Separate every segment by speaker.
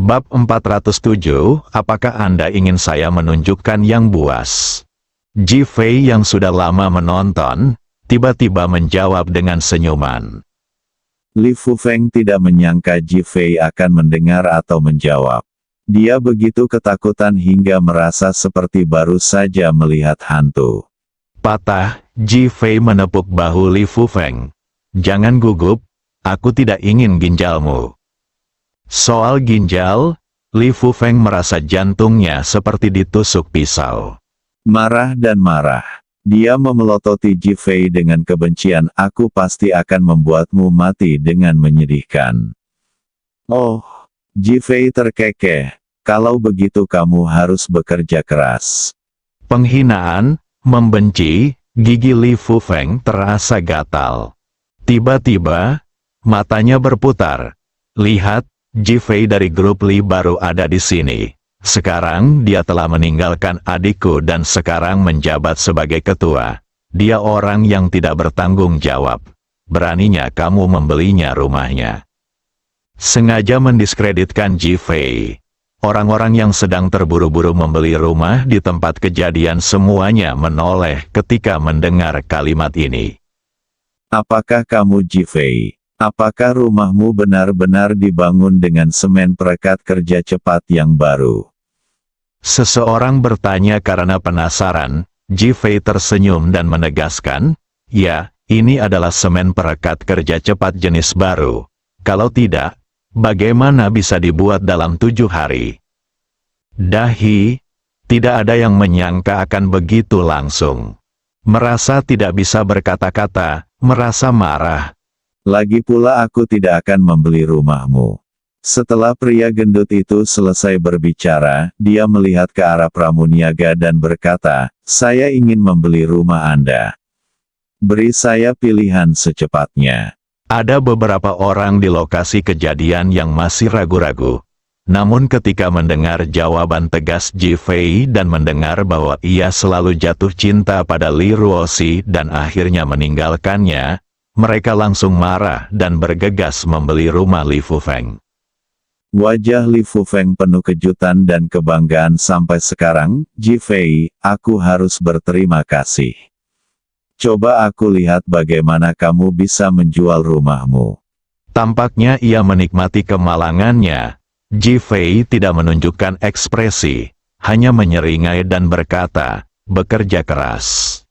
Speaker 1: Bab 407, apakah Anda ingin saya menunjukkan yang buas? Ji Fei yang sudah lama menonton, tiba-tiba menjawab dengan senyuman.
Speaker 2: Li Fufeng tidak menyangka Ji Fei akan mendengar atau menjawab. Dia begitu ketakutan hingga merasa seperti baru saja melihat hantu.
Speaker 1: Patah, Ji Fei menepuk bahu Li Fufeng. Jangan gugup, aku tidak ingin ginjalmu. Soal ginjal, Li Fufeng merasa jantungnya seperti ditusuk pisau.
Speaker 2: Marah dan marah. Dia memelototi Ji Fei dengan kebencian. Aku pasti akan membuatmu mati dengan menyedihkan. Oh, Ji Fei terkekeh. Kalau begitu kamu harus bekerja keras.
Speaker 1: Penghinaan, membenci, gigi Li Fufeng terasa gatal. Tiba-tiba, matanya berputar. Lihat, Ji Fei dari grup Li baru ada di sini. Sekarang dia telah meninggalkan adikku dan sekarang menjabat sebagai ketua. Dia orang yang tidak bertanggung jawab. Beraninya kamu membelinya rumahnya. Sengaja mendiskreditkan Ji Fei. Orang-orang yang sedang terburu-buru membeli rumah di tempat kejadian semuanya menoleh ketika mendengar kalimat ini.
Speaker 2: Apakah kamu Ji Fei? Apakah rumahmu benar-benar dibangun dengan semen perekat kerja cepat yang baru?
Speaker 1: Seseorang bertanya karena penasaran. Ji Fei tersenyum dan menegaskan, ya, ini adalah semen perekat kerja cepat jenis baru. Kalau tidak, bagaimana bisa dibuat dalam 7 hari? Dahi, tidak ada yang menyangka akan begitu langsung. Merasa tidak bisa berkata-kata, merasa marah.
Speaker 2: Lagi pula aku tidak akan membeli rumahmu. Setelah pria gendut itu selesai berbicara, dia melihat ke arah Pramuniaga dan berkata, saya ingin membeli rumah Anda. Beri saya pilihan secepatnya.
Speaker 1: Ada beberapa orang di lokasi kejadian yang masih ragu-ragu. Namun ketika mendengar jawaban tegas Ji Fei dan mendengar bahwa ia selalu jatuh cinta pada Li Ruoxi dan akhirnya meninggalkannya, mereka langsung marah dan bergegas membeli rumah Li Fufeng.
Speaker 2: Wajah Li Fufeng penuh kejutan dan kebanggaan sampai sekarang. Ji Fei, aku harus berterima kasih. Coba aku lihat bagaimana kamu bisa menjual rumahmu.
Speaker 1: Tampaknya ia menikmati kemalangannya. Ji Fei tidak menunjukkan ekspresi, hanya menyeringai dan berkata, bekerja keras.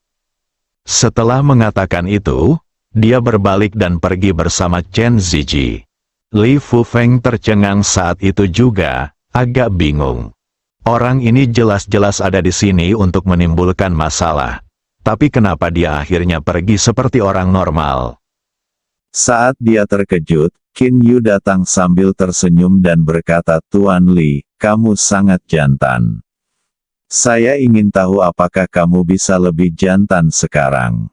Speaker 1: Setelah mengatakan itu, dia berbalik dan pergi bersama Chen Ziji. Li Fufeng tercengang saat itu juga, agak bingung. Orang ini jelas-jelas ada di sini untuk menimbulkan masalah. Tapi kenapa dia akhirnya pergi seperti orang normal?
Speaker 2: Saat dia terkejut, Qin Yu datang sambil tersenyum dan berkata, Tuan Li, kamu sangat jantan. Saya ingin tahu apakah kamu bisa lebih jantan sekarang.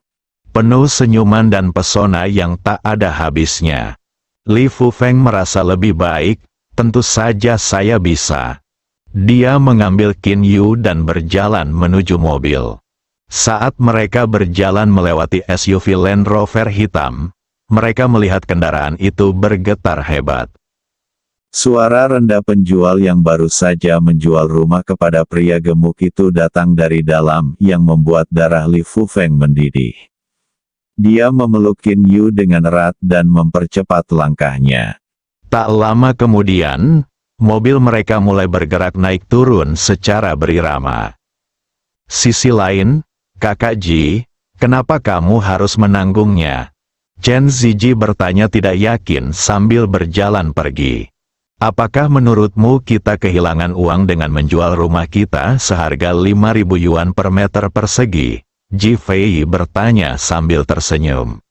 Speaker 1: Penuh senyuman dan pesona yang tak ada habisnya. Li Fufeng merasa lebih baik, tentu saja saya bisa. Dia mengambil Qin Yu dan berjalan menuju mobil. Saat mereka berjalan melewati SUV Land Rover hitam, mereka melihat kendaraan itu bergetar hebat.
Speaker 2: Suara rendah penjual yang baru saja menjual rumah kepada pria gemuk itu datang dari dalam yang membuat darah Li Fufeng mendidih. Dia memeluk Qin Yu dengan erat dan mempercepat langkahnya.
Speaker 1: Tak lama kemudian, mobil mereka mulai bergerak naik turun secara berirama. Sisi lain, Kakak Ji, kenapa kamu harus menanggungnya? Chen Ziji bertanya tidak yakin sambil berjalan pergi. Apakah menurutmu kita kehilangan uang dengan menjual rumah kita seharga 5.000 yuan per meter persegi? Ji Fei bertanya sambil tersenyum.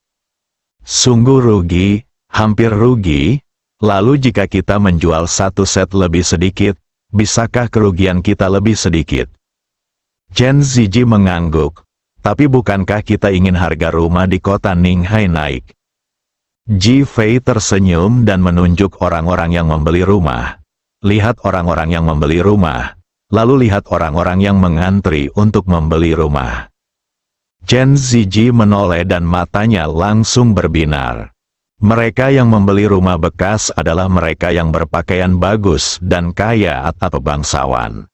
Speaker 1: Sungguh rugi, hampir rugi. Lalu jika kita menjual satu set lebih sedikit, bisakah kerugian kita lebih sedikit? Chen Ziji mengangguk. Tapi bukankah kita ingin harga rumah di kota Ninghai naik? Ji Fei tersenyum dan menunjuk orang-orang yang membeli rumah. Lihat orang-orang yang membeli rumah. Lalu lihat orang-orang yang mengantri untuk membeli rumah. Chen Ziji menoleh dan matanya langsung berbinar. Mereka yang membeli rumah bekas adalah mereka yang berpakaian bagus dan kaya atau bangsawan.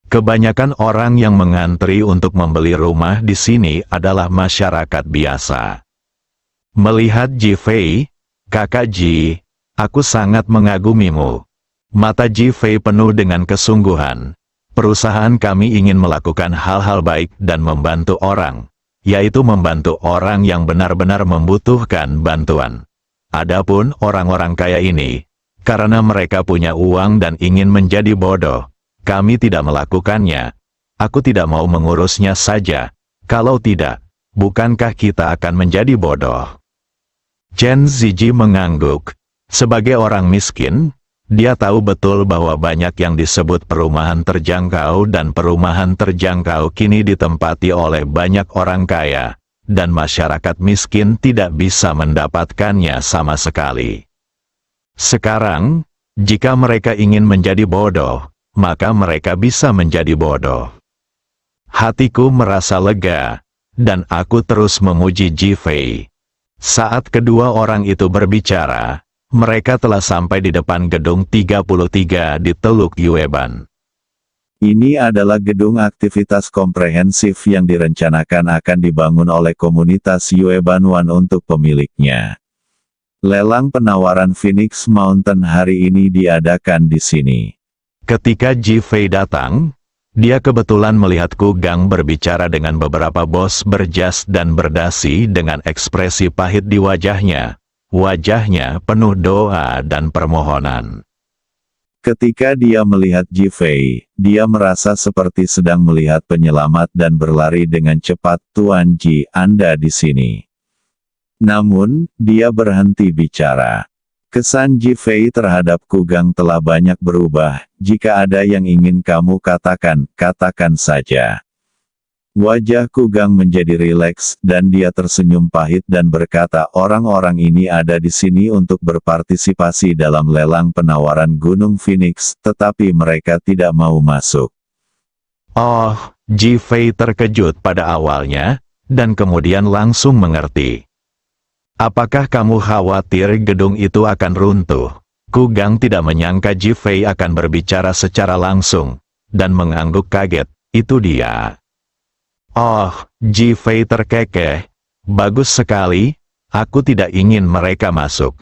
Speaker 1: Kebanyakan orang yang mengantri untuk membeli rumah di sini adalah masyarakat biasa. Melihat Ji Fei, kakak Ji, aku sangat mengagumimu. Mata Ji Fei penuh dengan kesungguhan. Perusahaan kami ingin melakukan hal-hal baik dan membantu orang, yaitu membantu orang yang benar-benar membutuhkan bantuan. Adapun orang-orang kaya ini, karena mereka punya uang dan ingin menjadi bodoh, kami tidak melakukannya. Aku tidak mau mengurusnya saja. Kalau tidak, bukankah kita akan menjadi bodoh? Chen Ziji mengangguk. Sebagai orang miskin, dia tahu betul bahwa banyak yang disebut perumahan terjangkau dan perumahan terjangkau kini ditempati oleh banyak orang kaya, dan masyarakat miskin tidak bisa mendapatkannya sama sekali. Sekarang, jika mereka ingin menjadi bodoh, maka mereka bisa menjadi bodoh. Hatiku merasa lega, dan aku terus memuji Ji Fei. Saat kedua orang itu berbicara, mereka telah sampai di depan gedung 33 di Teluk Yueban.
Speaker 2: Ini adalah gedung aktivitas komprehensif yang direncanakan akan dibangun oleh komunitas Yueban One untuk pemiliknya. Lelang penawaran Phoenix Mountain hari ini diadakan di sini.
Speaker 1: Ketika Ji Fei datang, dia kebetulan melihat Ku Gang berbicara dengan beberapa bos berjas dan berdasi dengan ekspresi pahit di wajahnya. Wajahnya penuh doa dan permohonan.
Speaker 2: Ketika dia melihat Ji Fei, dia merasa seperti sedang melihat penyelamat dan berlari dengan cepat. Tuan Ji, Anda di sini. Namun, dia berhenti bicara. Kesan Ji Fei terhadap Ku Gang telah banyak berubah. Jika ada yang ingin kamu katakan, katakan saja. Wajah Ku Gang menjadi rileks, dan dia tersenyum pahit dan berkata, orang-orang ini ada di sini untuk berpartisipasi dalam lelang penawaran Gunung Phoenix, tetapi mereka tidak mau masuk.
Speaker 1: Oh, Ji Fei terkejut pada awalnya, dan kemudian langsung mengerti. Apakah kamu khawatir gedung itu akan runtuh? Ku Gang tidak menyangka Ji Fei akan berbicara secara langsung, dan mengangguk kaget. Itu dia. Oh, Ji Fei terkekeh. Bagus sekali, aku tidak ingin mereka masuk.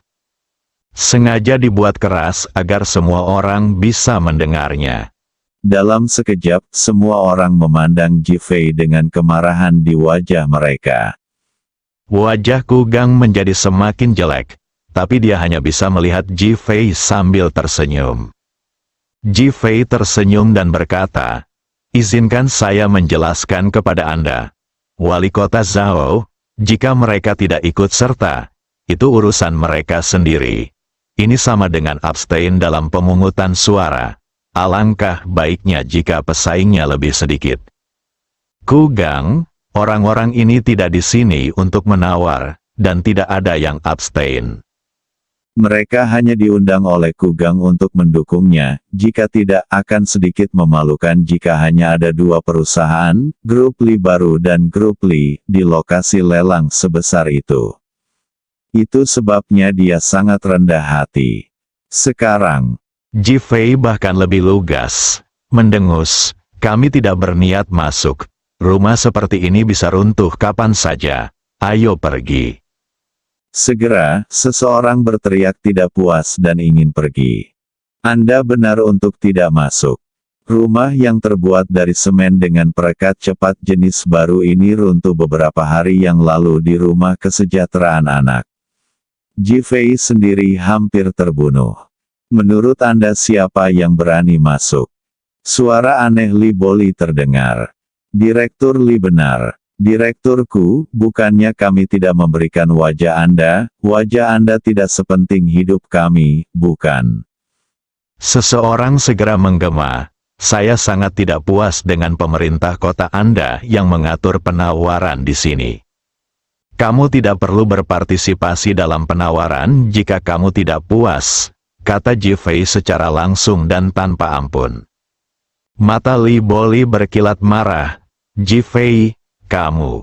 Speaker 1: Sengaja dibuat keras agar semua orang bisa mendengarnya.
Speaker 2: Dalam sekejap, semua orang memandang Ji Fei dengan kemarahan di wajah mereka.
Speaker 1: Wajah Ku Gang menjadi semakin jelek, tapi dia hanya bisa melihat Ji Fei sambil tersenyum. Ji Fei tersenyum dan berkata, izinkan saya menjelaskan kepada Anda. Wali kota Zhao, jika mereka tidak ikut serta, itu urusan mereka sendiri. Ini sama dengan abstain dalam pemungutan suara. Alangkah baiknya jika pesaingnya lebih sedikit. Ku Gang, orang-orang ini tidak di sini untuk menawar, dan tidak ada yang abstain.
Speaker 2: Mereka hanya diundang oleh Ku Gang untuk mendukungnya, jika tidak akan sedikit memalukan jika hanya ada dua perusahaan, Grup Li baru dan Grup Li, di lokasi lelang sebesar itu. Itu sebabnya dia sangat rendah hati. Sekarang,
Speaker 1: Ji Fei bahkan lebih lugas, mendengus, kami tidak berniat masuk. Rumah seperti ini bisa runtuh kapan saja. Ayo pergi.
Speaker 2: segera, seseorang berteriak tidak puas dan ingin pergi. Anda benar untuk tidak masuk. Rumah yang terbuat dari semen dengan perekat cepat jenis baru ini runtuh beberapa hari yang lalu di rumah kesejahteraan anak. Ji Fei sendiri hampir terbunuh. Menurut Anda siapa yang berani masuk? Suara aneh Li Boli terdengar. Direktur Li benar. Direkturku, bukannya kami tidak memberikan wajah Anda tidak sepenting hidup kami, bukan?
Speaker 1: Seseorang segera menggema, saya sangat tidak puas dengan pemerintah kota Anda yang mengatur penawaran di sini. Kamu tidak perlu berpartisipasi dalam penawaran jika kamu tidak puas, kata Ji Fei secara langsung dan tanpa ampun. Mata Li Boli berkilat marah. Ji Fei, kamu.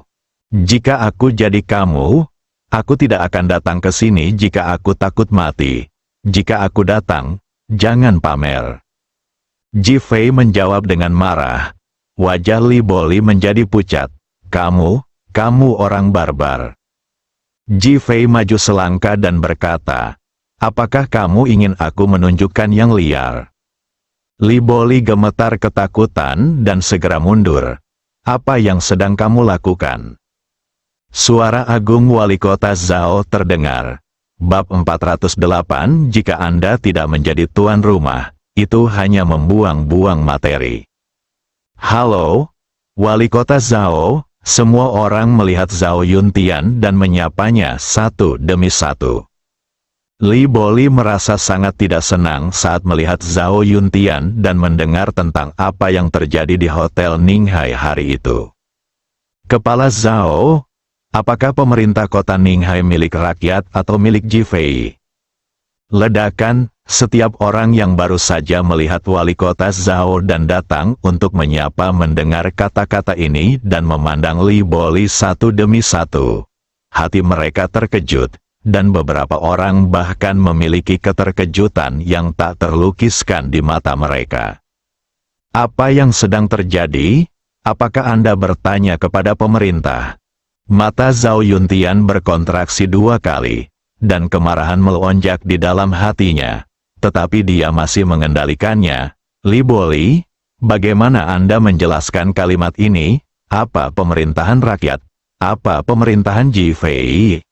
Speaker 1: Jika aku jadi kamu, Aku tidak akan datang ke sini jika aku takut mati. Jika aku datang, jangan pamer. Ji Fei menjawab dengan marah. Wajah Li Boli menjadi pucat. Kamu orang barbar. Ji Fei maju selangkah dan berkata, apakah kamu ingin aku menunjukkan yang liar? Li Boli gemetar ketakutan dan segera mundur. Apa yang sedang kamu lakukan? Suara agung wali kota Zhao terdengar. Bab 408. Jika Anda tidak menjadi tuan rumah, itu hanya membuang-buang materi. Halo, wali kota Zhao. Semua orang melihat Zhao Yuntian dan menyapanya satu demi satu. Li Boli merasa sangat tidak senang saat melihat Zhao Yuntian dan mendengar tentang apa yang terjadi di Hotel Ninghai hari itu. Kepala Zhao, apakah pemerintah kota Ninghai milik rakyat atau milik Ji Fei? Ledakan, setiap orang yang baru saja melihat wali kota Zhao dan datang untuk menyapa mendengar kata-kata ini dan memandang Li Boli satu demi satu. Hati mereka terkejut, dan beberapa orang bahkan memiliki keterkejutan yang tak terlukiskan di mata mereka. Apa yang sedang terjadi? Apakah Anda bertanya kepada pemerintah? Mata Zhao Yuntian berkontraksi 2 kali. Dan kemarahan melonjak di dalam hatinya, tetapi dia masih mengendalikannya. Li Boli, bagaimana Anda menjelaskan kalimat ini? Apa pemerintahan rakyat? Apa pemerintahan Ji Fei?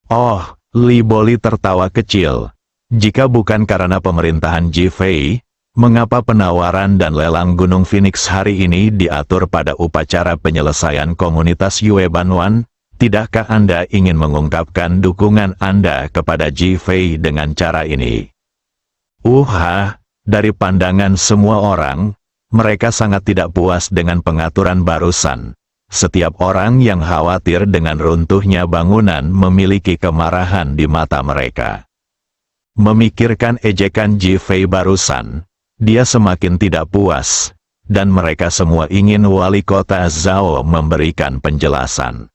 Speaker 1: Oh, Li Boli tertawa kecil. Jika bukan karena pemerintahan Ji Fei, mengapa penawaran dan lelang Gunung Phoenix hari ini diatur pada upacara penyelesaian komunitas Yue Banwan? Tidakkah Anda ingin mengungkapkan dukungan Anda kepada Ji Fei dengan cara ini? Dari pandangan semua orang, mereka sangat tidak puas dengan pengaturan barusan. Setiap orang yang khawatir dengan runtuhnya bangunan memiliki kemarahan di mata mereka. Memikirkan ejekan Ji Fei barusan, dia semakin tidak puas, dan mereka semua ingin wali kota Zhao memberikan penjelasan.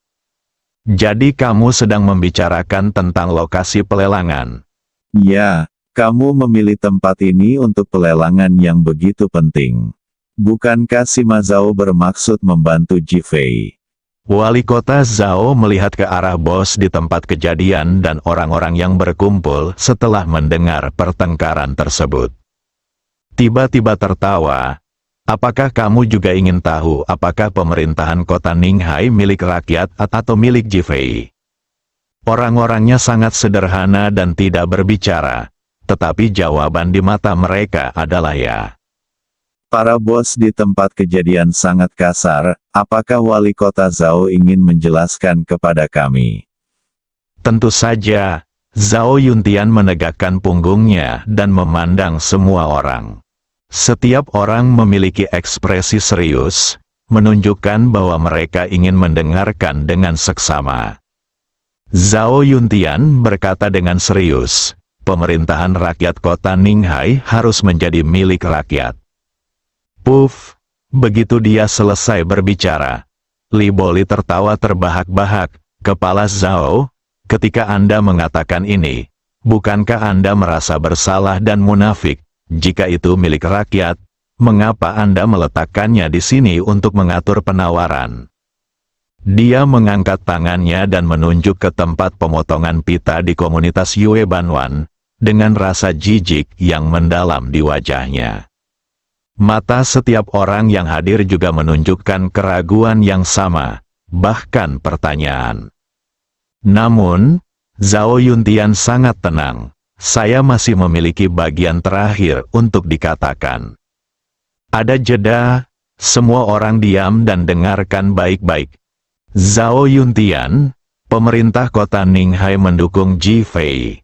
Speaker 1: Jadi kamu sedang membicarakan tentang lokasi pelelangan?
Speaker 2: Ya, kamu memilih tempat ini untuk pelelangan yang begitu penting. Bukankah Sima Zhao bermaksud membantu Ji Fei?
Speaker 1: Wali kota Zhao melihat ke arah bos di tempat kejadian dan orang-orang yang berkumpul setelah mendengar pertengkaran tersebut. Tiba-tiba tertawa. Apakah kamu juga ingin tahu apakah pemerintahan kota Ninghai milik rakyat atau milik Ji Fei? Orang-orangnya sangat sederhana dan tidak berbicara, tetapi jawaban di mata mereka adalah ya.
Speaker 2: Para bos di tempat kejadian sangat kasar. Apakah wali kota Zhao ingin menjelaskan kepada kami?
Speaker 1: Tentu saja, Zhao Yuntian menegakkan punggungnya dan memandang semua orang. Setiap orang memiliki ekspresi serius, menunjukkan bahwa mereka ingin mendengarkan dengan seksama. Zhao Yuntian berkata dengan serius, pemerintahan rakyat kota Ninghai harus menjadi milik rakyat. Puff, begitu dia selesai berbicara, Li Boli tertawa terbahak-bahak. Kepala Zhao, ketika Anda mengatakan ini, bukankah Anda merasa bersalah dan munafik? Jika itu milik rakyat, mengapa Anda meletakkannya di sini untuk mengatur penawaran? Dia mengangkat tangannya dan menunjuk ke tempat pemotongan pita di komunitas Yue Banwan, dengan rasa jijik yang mendalam di wajahnya. Mata setiap orang yang hadir juga menunjukkan keraguan yang sama, bahkan pertanyaan. Namun, Zhao Yuntian sangat tenang. Saya masih memiliki bagian terakhir untuk dikatakan. Ada jeda, semua orang diam dan dengarkan baik-baik. Zhao Yuntian, pemerintah kota Ninghai mendukung Ji Fei.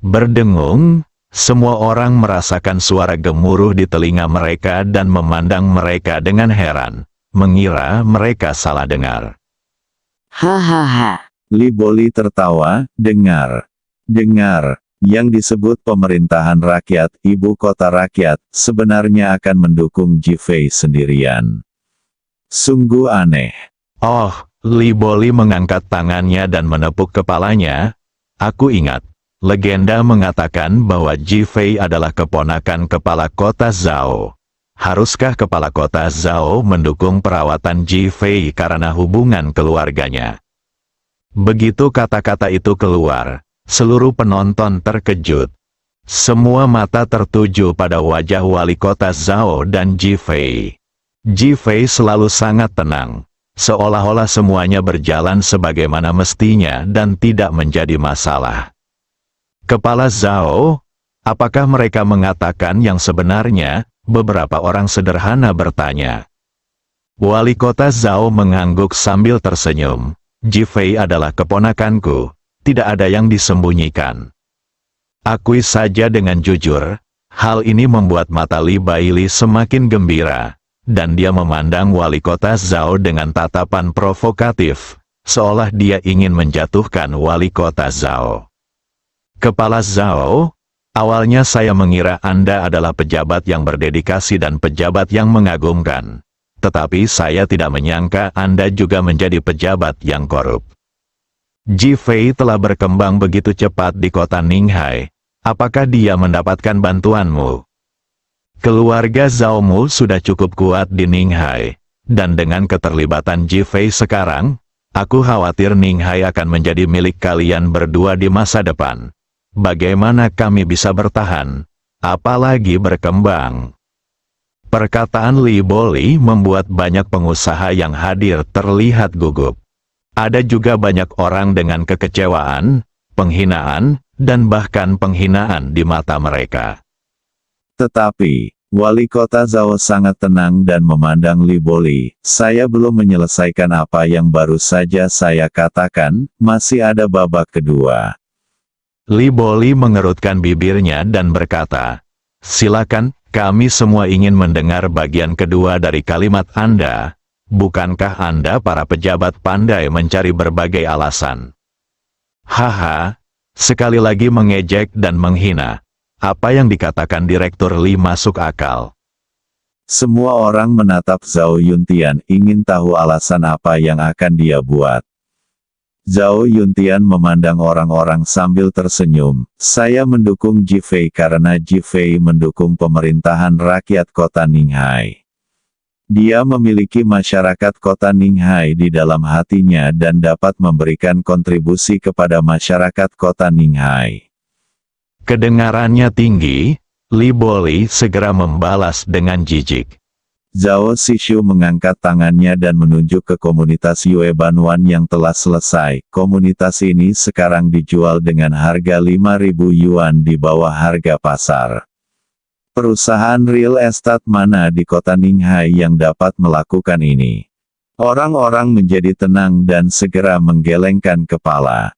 Speaker 1: Berdengung, semua orang merasakan suara gemuruh di telinga mereka dan memandang mereka dengan heran, mengira mereka salah dengar.
Speaker 3: Hahaha.
Speaker 2: Li Boli tertawa, dengar. Yang disebut pemerintahan rakyat, ibu kota rakyat, sebenarnya akan mendukung Ji Fei sendirian. Sungguh aneh.
Speaker 1: Oh, Li Boli mengangkat tangannya dan menepuk kepalanya. Aku ingat, legenda mengatakan bahwa Ji Fei adalah keponakan kepala kota Zhao. Haruskah kepala kota Zhao mendukung perawatan Ji Fei karena hubungan keluarganya? Begitu kata-kata itu keluar, seluruh penonton terkejut. Semua mata tertuju pada wajah wali kota Zhao dan Ji Fei. Ji Fei selalu sangat tenang, seolah-olah semuanya berjalan sebagaimana mestinya dan tidak menjadi masalah. Kepala Zhao, apakah mereka mengatakan yang sebenarnya? Beberapa orang sederhana bertanya. Wali kota Zhao mengangguk sambil tersenyum. Ji Fei adalah keponakanku, tidak ada yang disembunyikan. Akui saja dengan jujur, hal ini membuat mata Li Baili semakin gembira, dan dia memandang wali kota Zhao dengan tatapan provokatif, seolah dia ingin menjatuhkan wali kota Zhao. Kepala Zhao, awalnya saya mengira Anda adalah pejabat yang berdedikasi dan pejabat yang mengagumkan. Tetapi saya tidak menyangka Anda juga menjadi pejabat yang korup. Ji Fei telah berkembang begitu cepat di kota Ninghai. Apakah dia mendapatkan bantuanmu? Keluarga Zhaomu sudah cukup kuat di Ninghai. Dan dengan keterlibatan Ji Fei sekarang, aku khawatir Ninghai akan menjadi milik kalian berdua di masa depan. Bagaimana kami bisa bertahan, apalagi berkembang? Perkataan Li Boli membuat banyak pengusaha yang hadir terlihat gugup. Ada juga banyak orang dengan kekecewaan, penghinaan, dan bahkan penghinaan di mata mereka.
Speaker 2: Tetapi, wali kota Zhao sangat tenang dan memandang Li Boli. Saya belum menyelesaikan apa yang baru saja saya katakan, masih ada babak kedua.
Speaker 1: Li Boli mengerutkan bibirnya dan berkata, silakan, kami semua ingin mendengar bagian kedua dari kalimat Anda. Bukankah Anda para pejabat pandai mencari berbagai alasan? Haha, sekali lagi mengejek dan menghina. Apa yang dikatakan Direktur Li masuk akal.
Speaker 2: Semua orang menatap Zhao Yuntian ingin tahu alasan apa yang akan dia buat. Zhao Yuntian memandang orang-orang sambil tersenyum. Saya mendukung Ji Fei karena Ji Fei mendukung pemerintahan rakyat kota Ninghai. Dia memiliki masyarakat kota Ninghai di dalam hatinya dan dapat memberikan kontribusi kepada masyarakat kota Ninghai.
Speaker 1: Kedengarannya tinggi, Li Boli segera membalas dengan jijik.
Speaker 2: Zhao Sishu mengangkat tangannya dan menunjuk ke komunitas Yue Banuan yang telah selesai. Komunitas ini sekarang dijual dengan harga 5.000 yuan di bawah harga pasar. Perusahaan real estate mana di kota Ninghai yang dapat melakukan ini? Orang-orang menjadi tenang dan segera menggelengkan kepala.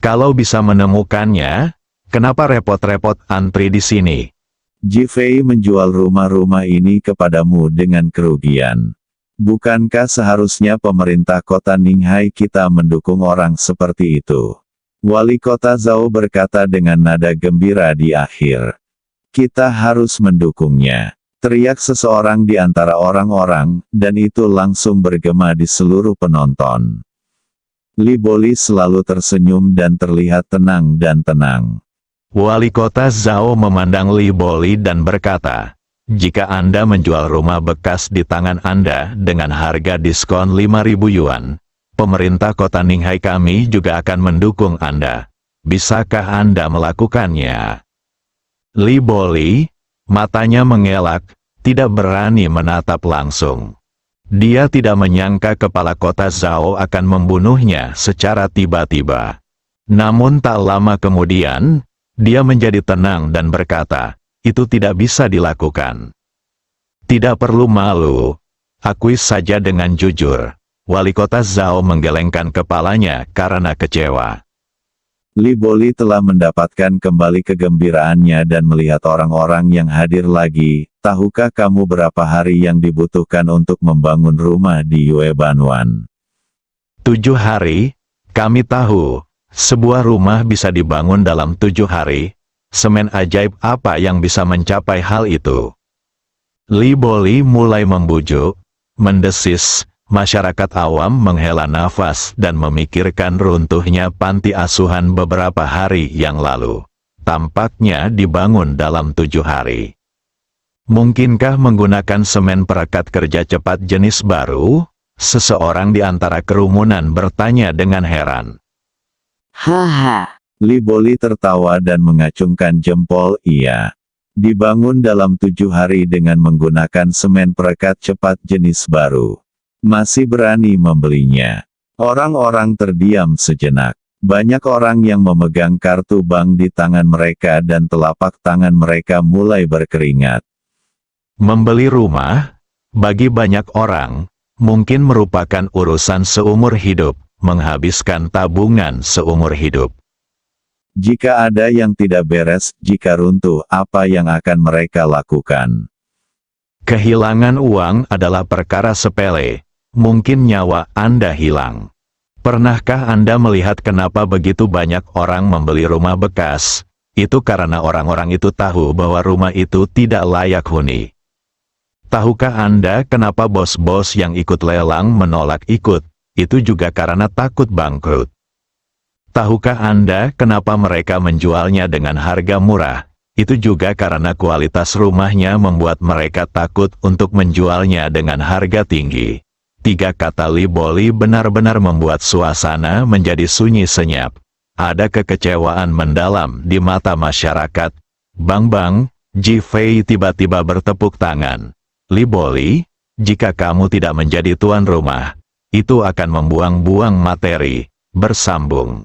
Speaker 1: Kalau bisa menemukannya, kenapa repot-repot antri di sini?
Speaker 2: Ji Fei menjual rumah-rumah ini kepadamu dengan kerugian. Bukankah seharusnya pemerintah kota Ninghai kita mendukung orang seperti itu? Wali kota Zhao berkata dengan nada gembira di akhir. Kita harus mendukungnya. Teriak seseorang di antara orang-orang, dan itu langsung bergema di seluruh penonton. Li Boli selalu tersenyum dan terlihat tenang dan tenang.
Speaker 1: Wali kota Zhao memandang Li Boli dan berkata, jika Anda menjual rumah bekas di tangan Anda dengan harga diskon 5.000 yuan, pemerintah kota Ninghai kami juga akan mendukung Anda. Bisakah Anda melakukannya? Li Boli, matanya mengelak, tidak berani menatap langsung. Dia tidak menyangka kepala kota Zhao akan membunuhnya secara tiba-tiba. Namun tak lama kemudian, dia menjadi tenang dan berkata, itu tidak bisa dilakukan. Tidak perlu malu, akui saja dengan jujur. Wali kota Zhao menggelengkan kepalanya karena kecewa.
Speaker 2: Li Boli telah mendapatkan kembali kegembiraannya dan melihat orang-orang yang hadir lagi. Tahukah kamu berapa hari yang dibutuhkan untuk membangun rumah di Yue Banuan?
Speaker 1: 7 hari, kami tahu. Sebuah rumah bisa dibangun dalam 7 hari. Semen ajaib apa yang bisa mencapai hal itu? Li Boli mulai membujuk, mendesis, masyarakat awam menghela nafas dan memikirkan runtuhnya panti asuhan beberapa hari yang lalu. Tampaknya dibangun dalam 7 hari. Mungkinkah menggunakan semen perekat kerja cepat jenis baru? Seseorang di antara kerumunan bertanya dengan heran.
Speaker 3: Haha.
Speaker 2: Li Boli tertawa dan mengacungkan jempol. Iya. Dibangun dalam 7 hari dengan menggunakan semen perekat cepat jenis baru. Masih berani membelinya. Orang-orang terdiam sejenak. Banyak orang yang memegang kartu bank di tangan mereka dan telapak tangan mereka mulai berkeringat.
Speaker 1: Membeli rumah, bagi banyak orang, mungkin merupakan urusan seumur hidup, menghabiskan tabungan seumur hidup.
Speaker 2: Jika ada yang tidak beres, jika runtuh, apa yang akan mereka lakukan?
Speaker 1: Kehilangan uang adalah perkara sepele, mungkin nyawa Anda hilang. Pernahkah Anda melihat kenapa begitu banyak orang membeli rumah bekas? Itu karena orang-orang itu tahu bahwa rumah itu tidak layak huni. Tahukah Anda kenapa bos-bos yang ikut lelang menolak ikut? Itu juga karena takut bangkrut. Tahukah Anda kenapa mereka menjualnya dengan harga murah? Itu juga karena kualitas rumahnya membuat mereka takut untuk menjualnya dengan harga tinggi. 3 kata Li Boli benar-benar membuat suasana menjadi sunyi senyap. Ada kekecewaan mendalam di mata masyarakat. Bang, Ji Fei tiba-tiba bertepuk tangan. Li Boli, jika kamu tidak menjadi tuan rumah, itu akan membuang-buang materi. Bersambung.